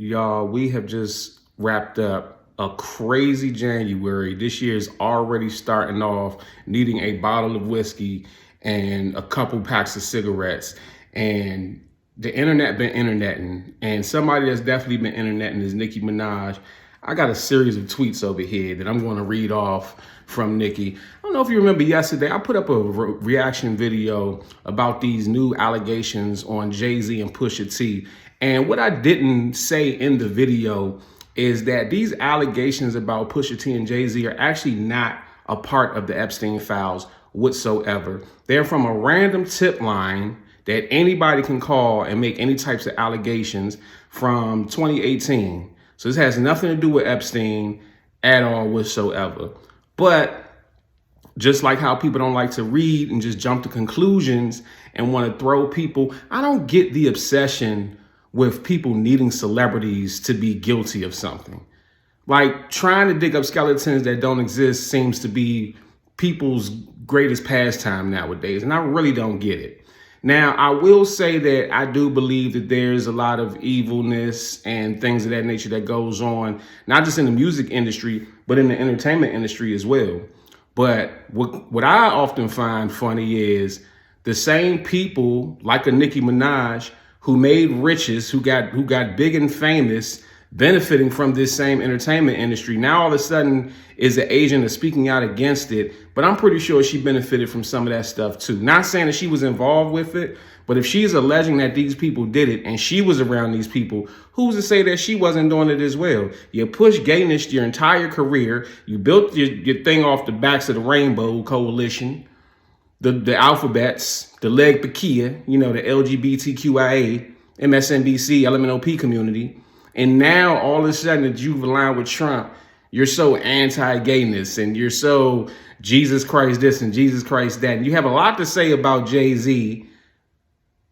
Y'all, we have just wrapped up a crazy January. This year is already starting off needing a bottle of whiskey and a couple packs of cigarettes. And the internet been interneting. And somebody that's definitely been interneting is Nicki Minaj. I got a series of tweets over here that I'm going to read off from Nicki. I don't know if you remember yesterday, I put up a reaction video about these new allegations on Jayz and Pusha T. And what I didn't say in the video is that these allegations about Pusha T and Jayz are actually not a part of the Epstein files whatsoever. They're from a random tip line that anybody can call and make any types of allegations from 2018. So this has nothing to do with Epstein at all whatsoever. But just like how people don't like to read and just jump to conclusions and want to throw people, I don't get the obsession with people needing celebrities to be guilty of something. Like trying to dig up skeletons that don't exist seems to be people's greatest pastime nowadays. And I really don't get it. Now, I will say that I do believe that there's a lot of evilness and things of that nature that goes on, not just in the music industry, but in the entertainment industry as well. But what I often find funny is the same people like a Nicki Minaj who made riches, who got big and famous, benefiting from this same entertainment industry, now all of a sudden is an agent of speaking out against it. But I'm pretty sure she benefited from some of that stuff too. Not saying that she was involved with it, but if she's alleging that these people did it and she was around these people, who's to say that she wasn't doing it as well? You pushed gayness your entire career. You built your thing off the backs of the Rainbow Coalition, the alphabets, the leg Pakia, you know, the LGBTQIA, MSNBC, LMNOP community. And now all of a sudden that you've aligned with Trump, you're so anti-gayness and you're so Jesus Christ this and Jesus Christ that. And you have a lot to say about Jayz,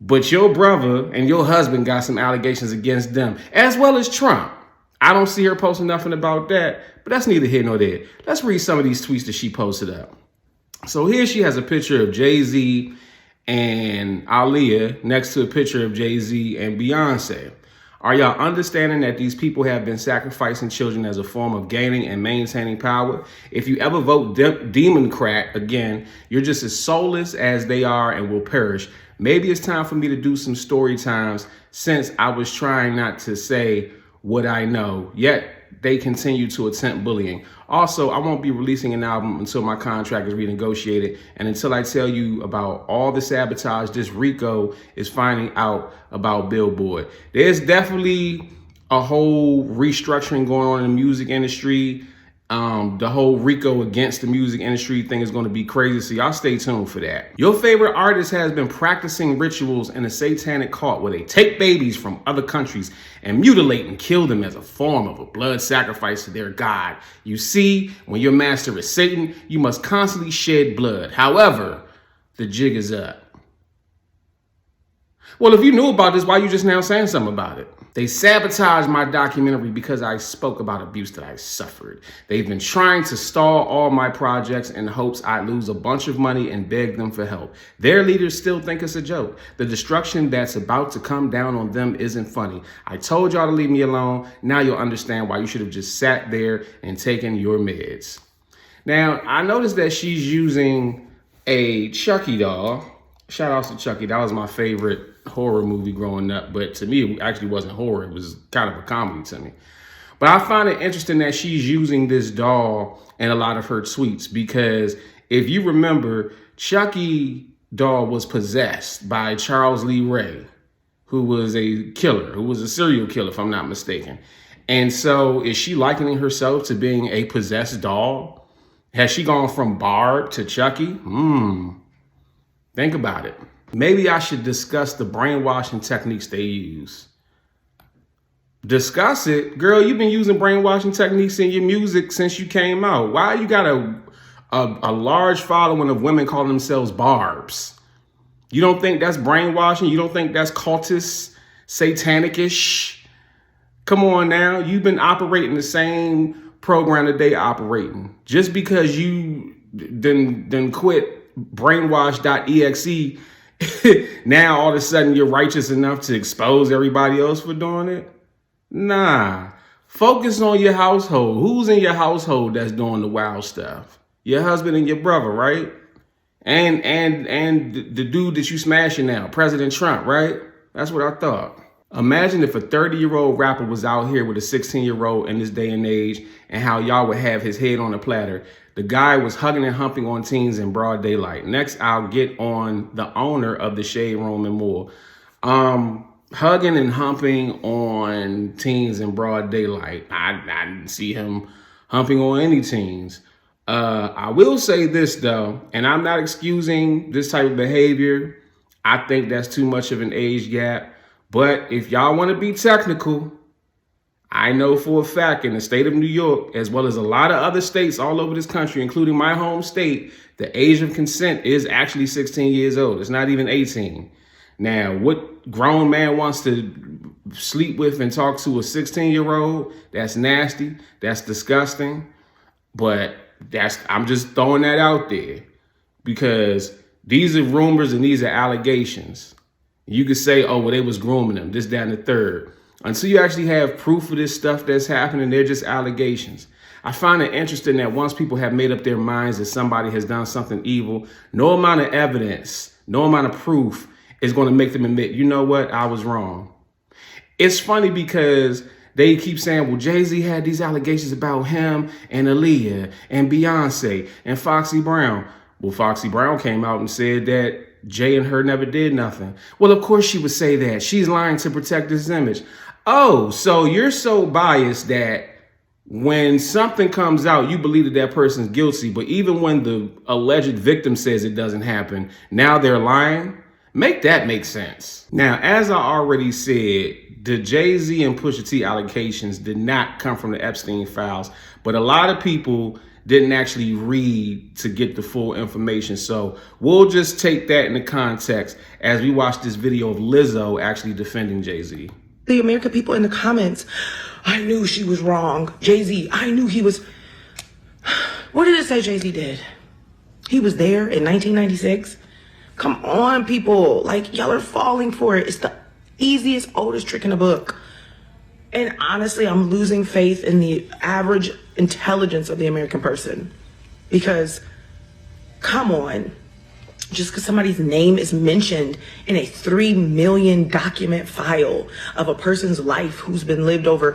but your brother and your husband got some allegations against them, as well as Trump. I don't see her posting nothing about that, but that's neither here nor there. Let's read some of these tweets that she posted up. So here she has a picture of Jayz and Aaliyah next to a picture of Jayz and Beyonce. Are y'all understanding that these people have been sacrificing children as a form of gaining and maintaining power? If you ever vote Democrat again, you're just as soulless as they are and will perish. Maybe it's time for me to do some story times since I was trying not to say what I know, yet they continue to attempt bullying. Also, I won't be releasing an album until my contract is renegotiated and until I tell you about all the sabotage this Rico is finding out about Billboard. There's definitely a whole restructuring going on in the music industry. The whole Rico against the music industry thing is going to be crazy, so y'all stay tuned for that. Your favorite artist has been practicing rituals in a satanic cult where they take babies from other countries and mutilate and kill them as a form of a blood sacrifice to their god. You see, when your master is Satan, you must constantly shed blood. However, the jig is up. Well, if you knew about this, why are you just now saying something about it? They sabotaged my documentary because I spoke about abuse that I suffered. They've been trying to stall all my projects in hopes I'd lose a bunch of money and beg them for help. Their leaders still think it's a joke. The destruction that's about to come down on them isn't funny. I told y'all to leave me alone. Now you'll understand why you should have just sat there and taken your meds. Now, I noticed that she's using a Chucky doll. Shout out to Chucky. That was my favorite horror movie growing up, but to me, it actually wasn't horror. It was kind of a comedy to me. But I find it interesting that she's using this doll in a lot of her tweets because if you remember, Chucky doll was possessed by Charles Lee Ray, who was a killer, who was a serial killer, if I'm not mistaken. And so is she likening herself to being a possessed doll? Has she gone from Barb to Chucky? Think about it. Maybe I should discuss the brainwashing techniques they use. Discuss it? Girl, you've been using brainwashing techniques in your music since you came out. Why you got a large following of women calling themselves Barbs? You don't think that's brainwashing? You don't think that's cultist, satanic-ish? Come on now. You've been operating the same program that they operating. Just because you then quit brainwash.exe, now all of a sudden you're righteous enough to expose everybody else for doing it? Nah. Focus on your household. Who's in your household that's doing the wild stuff? Your husband and your brother, right? And the dude that you smashing now, President Trump, right? That's what I thought. Imagine if a 30-year-old rapper was out here with a 16-year-old in this day and age, and how y'all would have his head on a platter. The guy was hugging and humping on teens in broad daylight. Next, I'll get on the owner of the Shade Room and more. Hugging and humping on teens in broad daylight. I didn't see him humping on any teens. I will say this though, and I'm not excusing this type of behavior. I think that's too much of an age gap. But if y'all want to be technical, I know for a fact in the state of New York, as well as a lot of other states all over this country, including my home state, the age of consent is actually 16 years old. It's not even 18. Now, what grown man wants to sleep with and talk to a 16-year-old, that's nasty, that's disgusting. But I'm just throwing that out there because these are rumors and these are allegations. You could say, oh, well, they was grooming them, this, that, and the third. Until you actually have proof of this stuff that's happening, they're just allegations. I find it interesting that once people have made up their minds that somebody has done something evil, no amount of evidence, no amount of proof is going to make them admit, you know what, I was wrong. It's funny because they keep saying, well, Jay-Z had these allegations about him and Aaliyah and Beyonce and Foxy Brown. Well, Foxy Brown came out and said that Jay and her never did nothing. Well, of course she would say that. She's lying to protect his image. Oh, so you're so biased that when something comes out, you believe that that person's guilty. But even when the alleged victim says it doesn't happen, now they're lying? Make that make sense. Now, as I already said, the Jay-Z and Pusha T allegations did not come from the Epstein files, but a lot of people didn't actually read to get the full information. So we'll just take that into context as we watch this video of Lizzo actually defending Jay-Z. The American people in the comments, I knew she was wrong. Jay-Z, I knew he was. What did it say Jay-Z did? He was there in 1996. Come on, people. Like, y'all are falling for it. It's the easiest, oldest trick in the book. And honestly, I'm losing faith in the average intelligence of the American person. Because, come on, just because somebody's name is mentioned in a 3 million document file of a person's life who's been lived over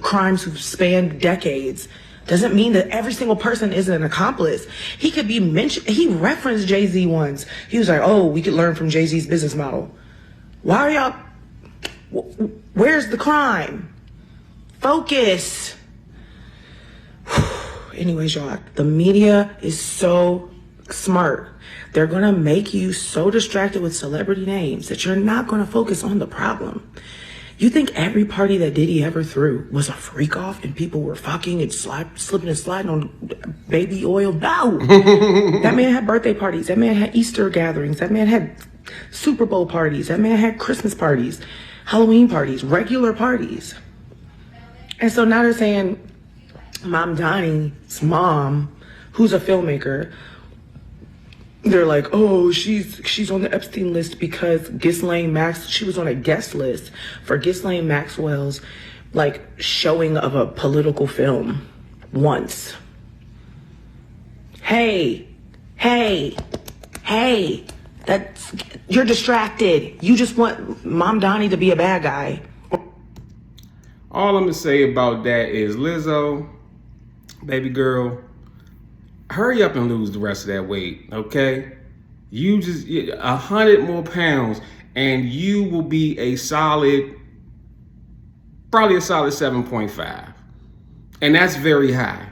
crimes who've spanned decades, doesn't mean that every single person is an accomplice. He could be mentioned. He referenced Jay-Z once. He was like, oh, we could learn from Jay-Z's business model. Why are y'all... Where's the crime? Focus. Anyways, y'all, the media is so smart. They're going to make you so distracted with celebrity names that you're not going to focus on the problem. You think every party that Diddy ever threw was a freak off and people were fucking and slipping and sliding on baby oil? No. That man had birthday parties. That man had Easter gatherings. That man had Super Bowl parties. That man had Christmas parties, Halloween parties, regular parties. And so now they're saying Mom Donnie's mom, who's a filmmaker, they're like, oh, she's on the Epstein list because she was on a guest list for Ghislaine Maxwell's like showing of a political film once. Hey, you're distracted. You just want Mom Donnie to be a bad guy. All I'm gonna say about that is, Lizzo, baby girl, hurry up and lose the rest of that weight, okay? You just 100 more pounds and you will be probably a solid 7.5. And that's very high.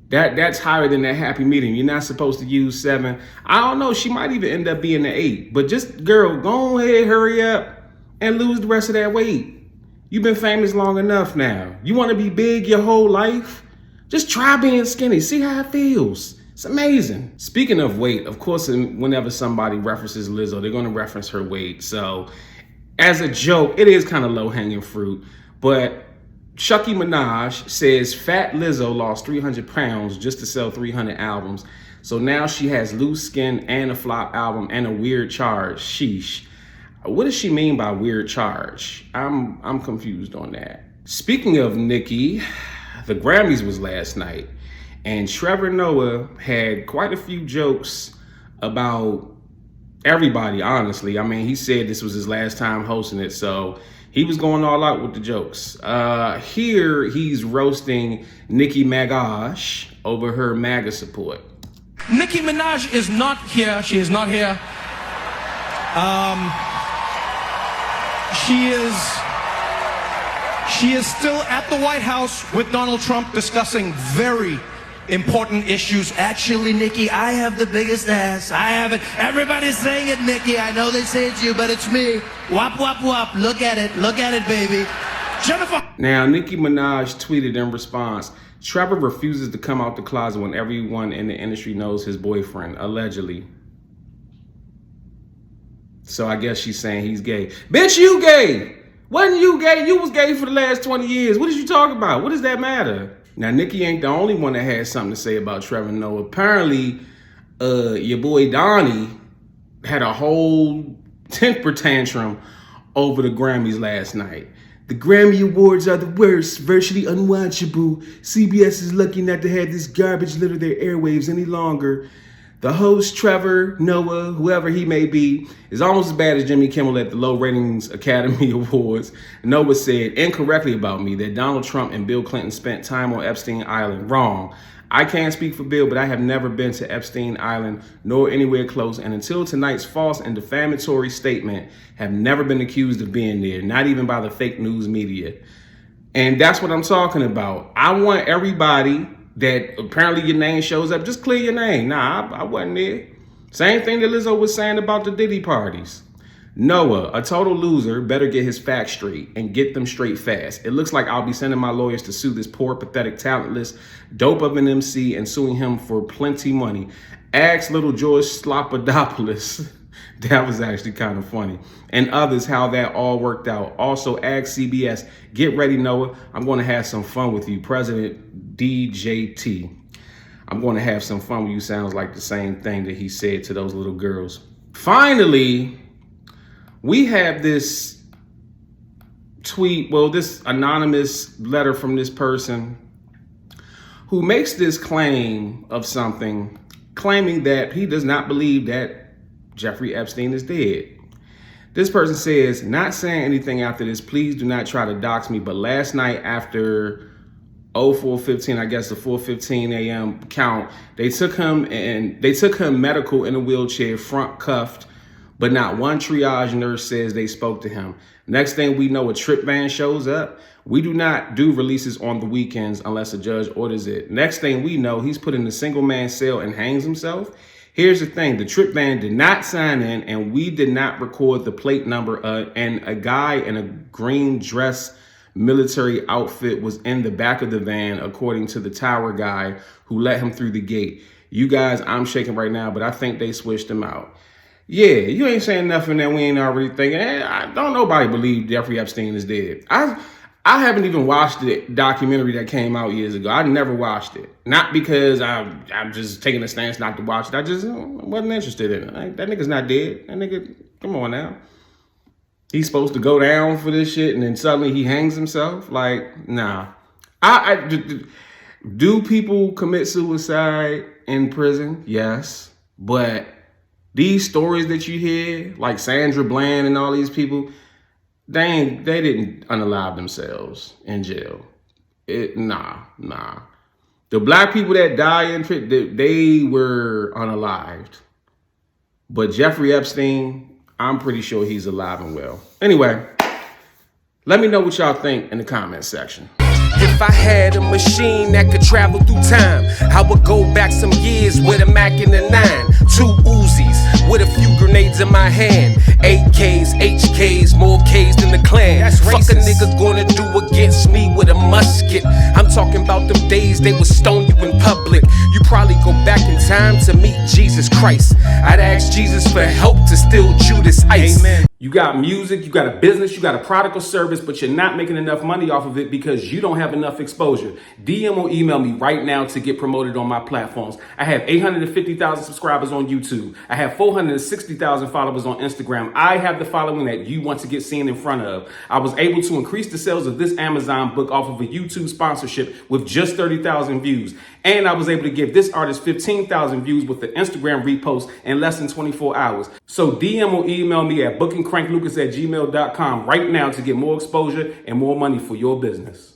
That's higher than that happy medium. You're not supposed to use 7. I don't know, she might even end up being an 8. But just, girl, go ahead, hurry up and lose the rest of that weight. You've been famous long enough now. You want to be big your whole life? Just try being skinny. See how it feels. It's amazing. Speaking of weight, of course, whenever somebody references Lizzo, they're going to reference her weight. So as a joke, it is kind of low-hanging fruit. But Chucky Minaj says fat Lizzo lost 300 pounds just to sell 300 albums. So now she has loose skin and a flop album and a weird charge. Sheesh. What does she mean by weird charge? I'm confused on that. Speaking of Nicki, the Grammys was last night, and Trevor Noah had quite a few jokes about everybody, honestly. I mean, he said this was his last time hosting it, so he was going all out with the jokes. Here, he's roasting Nicki Minaj over her MAGA support. Nicki Minaj is not here. She is not here. She is still at the White House with Donald Trump discussing very important issues. Actually, Nicki, I have the biggest ass. I have it. Everybody's saying it, Nicki. I know they say it's you, but it's me. Wop, wop, wop. Look at it. Look at it, baby. Jennifer. Now, Nicki Minaj tweeted in response, Trevor refuses to come out the closet when everyone in the industry knows his boyfriend, allegedly. So I guess she's saying he's gay. Bitch, you gay. Wasn't you gay? You was gay for the last 20 years. What did you talk about? What does that matter? Now, Nicki ain't the only one that had something to say about Trevor Noah. Apparently, your boy Donnie had a whole temper tantrum over the Grammys last night. The Grammy Awards are the worst, virtually unwatchable. CBS is lucky not to have this garbage litter their airwaves any longer. The host, Trevor Noah, whoever he may be, is almost as bad as Jimmy Kimmel at the low ratings Academy Awards. Noah said incorrectly about me that Donald Trump and Bill Clinton spent time on Epstein Island. Wrong. I can't speak for Bill, but I have never been to Epstein Island, nor anywhere close, and until tonight's false and defamatory statement, have never been accused of being there, not even by the fake news media. And that's what I'm talking about. I want everybody that apparently your name shows up, just clear your name. Nah, I wasn't there. Same thing that Lizzo was saying about the Diddy parties. Noah, a total loser, better get his facts straight and get them straight fast. It looks like I'll be sending my lawyers to sue this poor, pathetic, talentless dope of an MC and suing him for plenty money. Ask little George Slopadopoulos. That was actually kind of funny. And others how that all worked out. Also, ask CBS. Get ready, Noah. I'm going to have some fun with you. President DJT. I'm going to have some fun with you sounds like the same thing that he said to those little girls. Finally, we have this tweet, well, this anonymous letter from this person who makes this claim of something, claiming that he does not believe that Jeffrey Epstein is dead. This person says, not saying anything after this, please do not try to dox me, but last night after 04:15, I guess the 4:15 a.m. count, they took him medical in a wheelchair, front cuffed, but not one triage nurse says they spoke to him. Next thing we know, a trip van shows up. We do not do releases on the weekends unless a judge orders it. Next thing we know, he's put in a single man cell and hangs himself. Here's the thing, the trip van did not sign in and we did not record the plate number, and a guy in a green dress military outfit was in the back of the van, according to the tower guy who let him through the gate. You guys, I'm shaking right now, but I think they switched him out. Yeah, you ain't saying nothing that we ain't already thinking. Don't nobody believe Jeffrey Epstein is dead. I haven't even watched the documentary that came out years ago. I never watched it. Not because I'm just taking a stance not to watch it. I just wasn't interested in it. That nigga's not dead. That nigga, come on now. He's supposed to go down for this shit and then suddenly he hangs himself? Like, nah. Do people commit suicide in prison? Yes. But these stories that you hear, like Sandra Bland and all these people, they didn't unalive themselves in jail. Nah. The black people that die in prison, they were unalived. But Jeffrey Epstein, I'm pretty sure he's alive and well. Anyway, let me know what y'all think in the comment section. If I had a machine that could travel through time, I would go back some years with a Mac and a 9, 2 Uzis with a few grenades in my hand, 8Ks, HKs, more Ks than the Klan. That's fuck racist. A nigga gonna do against me with a musket. I'm talking about them days they would stone you in public. You probably go back in time to meet Jesus Christ. I'd ask Jesus for help to steal Judas Ice. Amen. You got music, you got a business, you got a product or service, but you're not making enough money off of it because you don't have enough exposure. DM or email me right now to get promoted on my platforms. I have 850,000 subscribers on YouTube. I have 460,000 followers on Instagram. I have the following that you want to get seen in front of. I was able to increase the sales of this Amazon book off of a YouTube sponsorship with just 30,000 views. And I was able to give this artist 15,000 views with the Instagram repost in less than 24 hours. So DM or email me at bookingcranklucas@gmail.com right now to get more exposure and more money for your business.